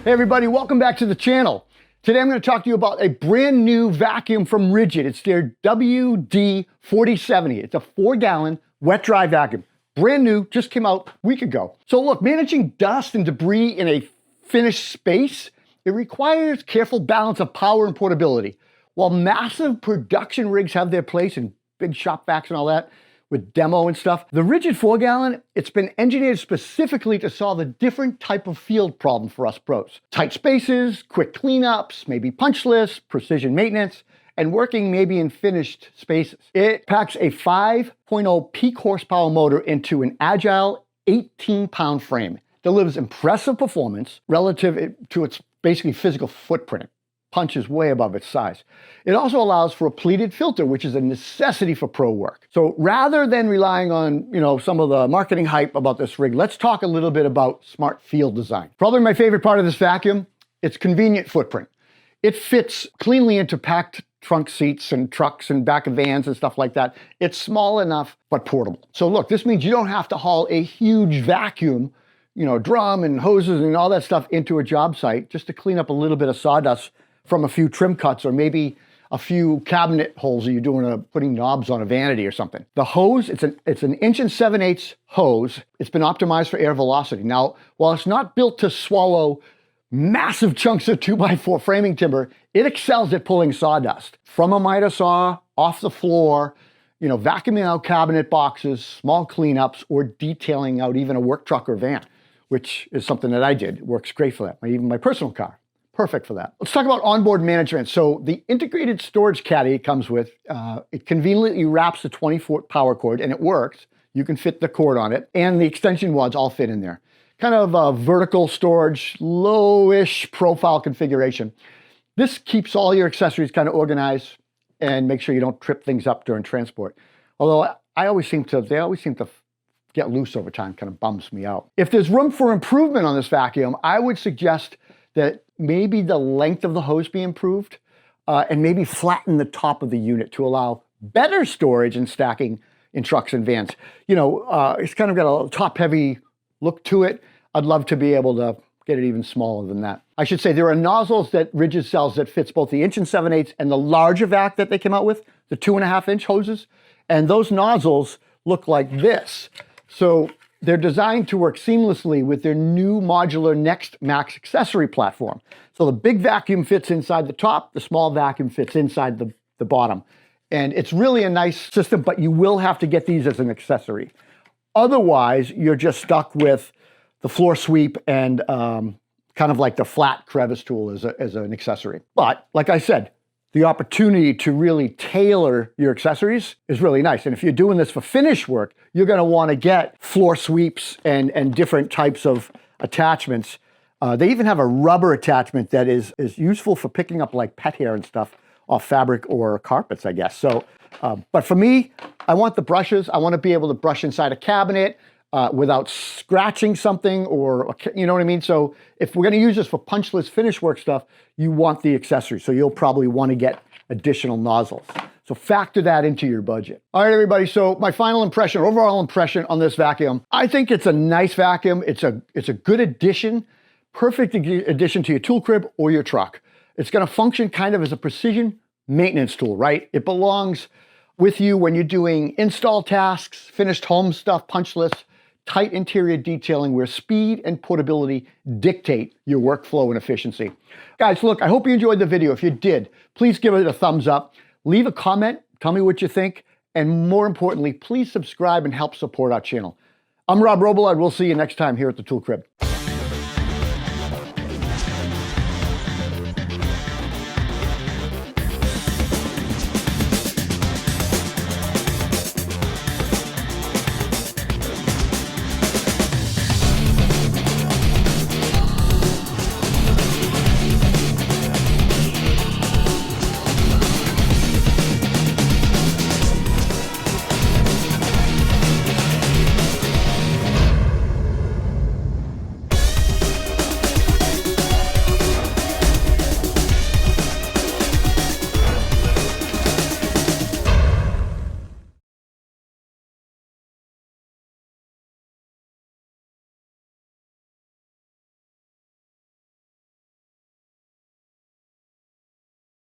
Hey everybody, welcome back to the channel. Today I'm going to talk to you about a brand new vacuum from RIDGID. It's their WD4070. It's a 4-gallon wet dry vacuum. Brand new, just came out a week ago. So look, managing dust and debris in a finished space, it requires careful balance of power and portability. While massive production rigs have their place in big shop vacs and all that, with demo and stuff, the RIDGID 4-gallon, it's been engineered specifically to solve a different type of field problem for us pros. Tight spaces, quick cleanups, maybe punch lists, precision maintenance, and working maybe in finished spaces. It packs a 5.0 peak horsepower motor into an agile 18-pound frame. Delivers impressive performance relative to its basically physical footprint. Punches way above its size. It also allows for a pleated filter, which is a necessity for pro work. So rather than relying on, some of the marketing hype about this rig, let's talk a little bit about smart field design. Probably my favorite part of this vacuum, its convenient footprint. It fits cleanly into packed trunk seats and trucks and back of vans and stuff like that. It's small enough, but portable. So look, this means you don't have to haul a huge vacuum, drum and hoses and all that stuff into a job site just to clean up a little bit of sawdust from a few trim cuts or maybe a few cabinet holes that you're doing putting knobs on a vanity or something. The hose, it's an 1 7/8 hose. It's been optimized for air velocity. Now, while it's not built to swallow massive chunks of 2x4 framing timber, it excels at pulling sawdust from a miter saw, off the floor, vacuuming out cabinet boxes, small cleanups, or detailing out even a work truck or van, which is something that I did. It works great for that, even my personal car. Perfect for that. Let's talk about onboard management. So the integrated storage caddy it comes with, it conveniently wraps the 20-foot power cord, and it works. You can fit the cord on it, and the extension wads all fit in there. Kind of a vertical storage, lowish profile configuration. This keeps all your accessories kind of organized and make sure you don't trip things up during transport. Although they always seem to get loose over time, kind of bums me out. If there's room for improvement on this vacuum, I would suggest that maybe the length of the hose be improved and maybe flatten the top of the unit to allow better storage and stacking in trucks and vans. It's kind of got a top-heavy look to it. I'd love to be able to get it even smaller than that. I should say there are nozzles that RIDGID sells that fits both the 1 7/8 and the larger vac that they came out with, the 2.5-inch hoses, and those nozzles look like this. So they're designed to work seamlessly with their new modular Next Max accessory platform. So the big vacuum fits inside the top, the small vacuum fits inside the bottom. And it's really a nice system, but you will have to get these as an accessory. Otherwise, you're just stuck with the floor sweep and kind of like the flat crevice tool as an accessory. But like I said, the opportunity to really tailor your accessories is really nice. And if you're doing this for finish work, you're gonna wanna get floor sweeps and different types of attachments. They even have a rubber attachment that is useful for picking up like pet hair and stuff off fabric or carpets, I guess. So, but for me, I want the brushes. I wanna be able to brush inside a cabinet without scratching something or, you know what I mean? So if we're gonna use this for punchless finish work stuff, you want the accessory. So you'll probably wanna get additional nozzles. So factor that into your budget. All right, everybody, so my final impression, overall impression on this vacuum, I think it's a nice vacuum. It's a good addition, perfect addition to your tool crib or your truck. It's gonna function kind of as a precision maintenance tool, right? It belongs with you when you're doing install tasks, finished home stuff, punch lists, tight interior detailing where speed and portability dictate your workflow and efficiency. Guys, look, I hope you enjoyed the video. If you did, please give it a thumbs up, leave a comment, tell me what you think, and more importantly, please subscribe and help support our channel. I'm Rob Robillard. We'll see you next time here at the Tool Crib.